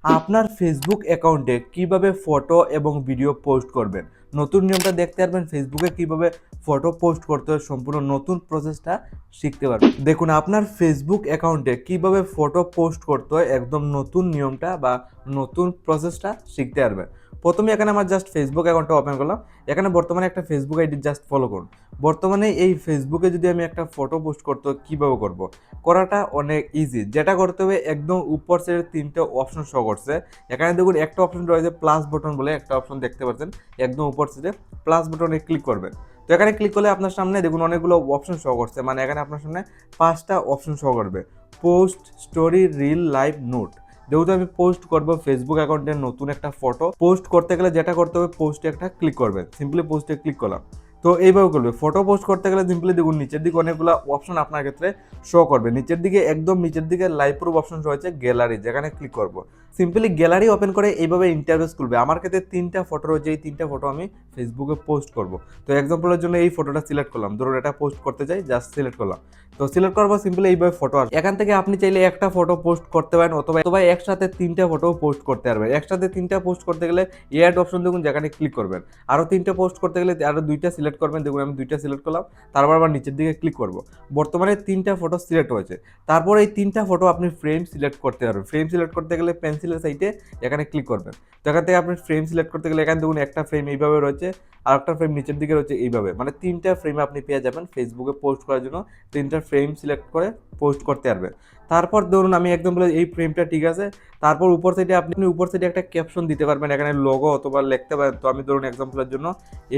আপনার ফেসবুক অ্যাকাউন্টে কিভাবে ফটো এবং ভিডিও পোস্ট করবেন, নতুন নিয়মটা দেখতে পারবেন। ফেসবুকে কিভাবে ফটো পোস্ট করতে হয় সম্পূর্ণ নতুন প্রসেসটা শিখতে পারবেন। দেখুন, আপনার ফেসবুক অ্যাকাউন্টে কিভাবে ফটো পোস্ট করতে হয় একদম নতুন নিয়মটা বা নতুন প্রসেসটা শিখতে পারবেন। প্রথমে এখানে আমার জাস্ট ফেসবুক অ্যাকাউন্টটা ওপেন করলাম। এখানে বর্তমানে একটা ফেসবুক আইডি জাস্ট ফলো করুন। বর্তমানে এই ফেসবুকে যদি আমি একটা ফটো পোস্ট করতে হয়, কীভাবে করব, করাটা অনেক ইজি। যেটা করতে হবে, একদম উপর সাইডে তিনটে অপশন শো করছে। এখানে দেখুন একটা অপশন রয়েছে প্লাস বাটন বলে একটা অপশন দেখতে পাচ্ছেন, একদম উপর সাইডে প্লাস বাটনে ক্লিক করবেন। তো এখানে ক্লিক করলে আপনার সামনে দেখুন অনেকগুলো অপশন শো করছে, মানে এখানে আপনার সামনে 5টা অপশন শো করবে। Post, story, reel, live, note. যেহেতু আমি পোস্ট করবো ফেসবুক অ্যাকাউন্টে নতুন একটা ফটো পোস্ট করতে গেলে যেটা করতে হবে, পোস্টে একটা ক্লিক করবেন। সিম্পলি পোস্টে ক্লিক করলাম। তো এইভাবে করবে। ফটো পোস্ট করতে গেলে সিম্পলি দেখুন নিচের দিকে অনেকগুলো অপশন আপনার ক্ষেত্রে শো করবে। নিচের দিকে, একদম নিচের দিকে লাইভ প্রুফ অপশন রয়েছে, গ্যালারি, যেখানে ক্লিক করব। সিম্পলি গ্যালারি ওপেন করে এইভাবে ইন্টারফেস খুলবে। আমার ক্ষেত্রে 3টা ফটো রয়েছে, এই 3টা ফটো আমি ফেসবুকে পোস্ট করব। তো এক্সাম্পলের জন্য এই ফটোটা সিলেক্ট করলাম, ধরুন এটা পোস্ট করতে চাই, জাস্ট সিলেক্ট করলাম। তো সিলেক্ট করার পর সিম্পলি এইভাবে ফটো আসবে। এখান থেকে আপনি চাইলে একটা ফটো পোস্ট করতে পারেন, অথবা একসাথে 3টা ফটো পোস্ট করতে পারবেন। একসাথে 3টা পোস্ট করতে গেলে এড অপশন দেখুন, যেখানে ক্লিক করবেন। আরও 3টা পোস্ট করতে গেলে আরও 2টা সিলেক্ট করবেন। দেখুন আমি 2টা সিলেক্ট করলাম, তারপর আবার নিচের দিকে ক্লিক করব। বর্তমানে 3টা ফটো সিলেক্ট হয়েছে। তারপর এই 3টা ফটো আপনি ফ্রেম সিলেক্ট করতে পারবেন। ফ্রেম সিলেক্ট করতে গেলে পেন্সিলের সাইডে এখানে ক্লিক করবেন। তো এখান থেকে আপনি ফ্রেম সিলেক্ট করতে গেলে এখানে দেখুন একটা ফ্রেম এইভাবে রয়েছে, আর একটা ফ্রেম নিচের দিকে রয়েছে এইভাবে, মানে 3টা ফ্রেম আপনি পেয়ে যাবেন ফেসবুকে পোস্ট করার জন্য। 3টা ফ্রেম সিলেক্ট করে পোস্ট করতে পারবেন। তারপর ধরুন আমি একদম বলে এই ফ্রেমটা ঠিক আছে। তারপর উপর সাইডে আপনি উপর সাইডে একটা ক্যাপশন দিতে পারবেন, এখানে লোগো অথবা লিখতে পারেন। তো আমি ধরুন এক্সাম্পলের জন্য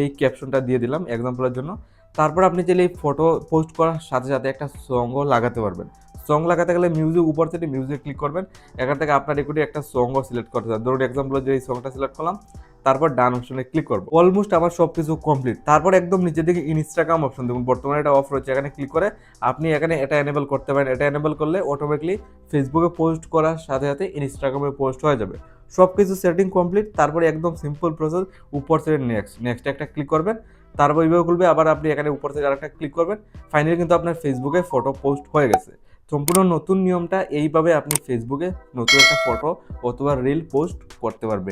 এই ক্যাপশনটা দিয়ে দিলাম এক্সাম্পলের জন্য। তারপর আপনি চাইলে এই ফটো পোস্ট করার সাথে সাথে একটা সঙ্গও লাগাতে পারবেন। সং লাগাতে গেলে মিউজিক, উপর থেকে মিউজিক ক্লিক করবেন। এখান থেকে আপনার একুটি একটা সঙ্গও সিলেক্ট করতে হবে। ধরুন এক্সাম্পলের যে এই সংটা সিলেক্ট করলাম, তারপর ডান অপশনে ক্লিক করবো। অলমোস্ট আমার সব কিছু কমপ্লিট। তারপর একদম নিচের দিকে ইনস্টাগ্রাম অপশন দেখুন, বর্তমানে এটা অফ রয়েছে, এখানে ক্লিক করে আপনি এখানে এটা এনেবল করতে পারেন। এটা এনেবল করলে অটোমেটিকলি ফেসবুকে পোস্ট করার সাথে সাথে ইনস্টাগ্রামে পোস্ট হয়ে যাবে। সব কিছু সেটিং কমপ্লিট। তারপরে একদম সিম্পল প্রসেস, উপর থেকে নেক্সট একটা ক্লিক করবেন। তারপর এইভাবে খুলবে, আবার আপনি এখানে উপর থেকে আরেকটা ক্লিক করবেন। ফাইনালি কিন্তু আপনার ফেসবুকে ফটো পোস্ট হয়ে গেছে। সম্পূর্ণ নতুন নিয়মটা, এইভাবে আপনি ফেসবুকে নতুন একটা ফটো অথবা রিল পোস্ট করতে পারবেন।